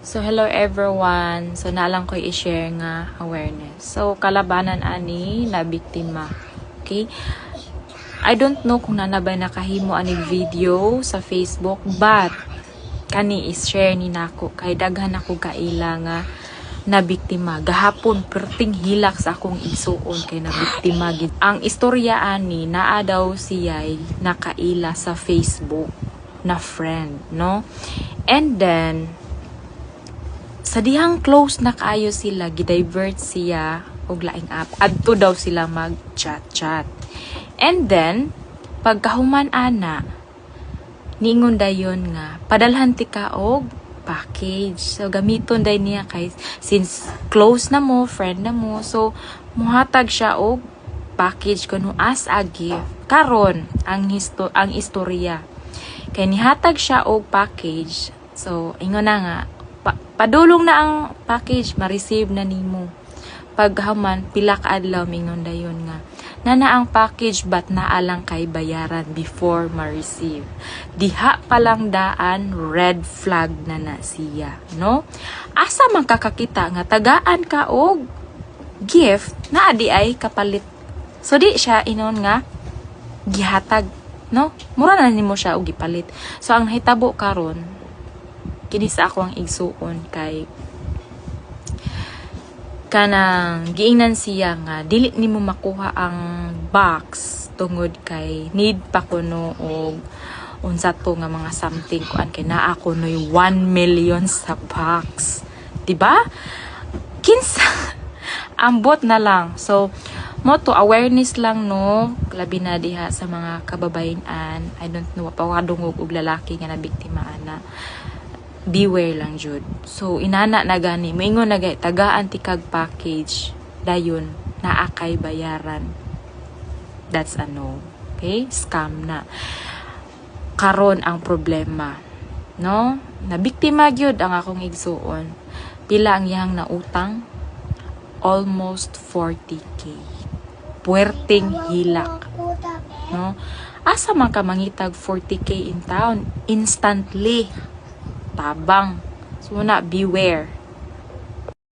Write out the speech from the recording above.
So, hello everyone. So, nalang ko i-share nga awareness. So, kalabanan ani na biktima. Okay? I don't know kung nanabay nakahimo ani video sa Facebook, but kani is-share ni nako kay daghan ako kaila nga na biktima. Gahapon perting hilak sa akong igsuon kay na biktima gid. Ang istorya ani naa daw siya'y nakaila sa Facebook na friend, no? And then sa dihang close na kaayo sila, gidivert siya og laing app. Adto daw sila mag-chat-chat. And then, pagkahuman ana, niingon dayon nga, padalhan ti ka og package. So, gamiton day niya kay, since close na mo, friend na mo, so, muhatag siya og package kuno as a gift. Karon, ang istorya. Kay nihatag siya og package, so, ingon na nga, padulong na ang package, ma-receive na nimo. Paghaman, pila ka adlaw mingon dayon nga. Nana ang package but naalang kay bayaran before ma-receive. Diha pa lang daan, red flag na siya, no? Asa man kakakita nga tagaan ka og gift na adi ay kapalit. So di siya inon nga gihatag, no? Mura na nimo siya og gipalit. So ang hitabo karon kini sa ako ang igsuon kay kanang giingnan siya nga dili nimo makuha ang box tungod kay need pa kuno og unsa to nga mga something kuan kay naa kunoy 1 million sa box, diba? Kinsa ambot na lang. So mo to awareness lang, no, labi na diha sa mga kababayan. I don't know pawadungog og lalaki nga nabiktima ana. Beware lang jud. So inana na gani moingon na gay tagaan ti kag package dayon naa kay bayaran. That's a no. Okay? Scam na. Karon ang problema, no? Nabiktima gyud ang akong igsuon. Pila ang iyang nautang? Almost 40k. Puwerteng hilak. No? Asa man ka mangitag 40k in town instantly? Tabang. So na beware.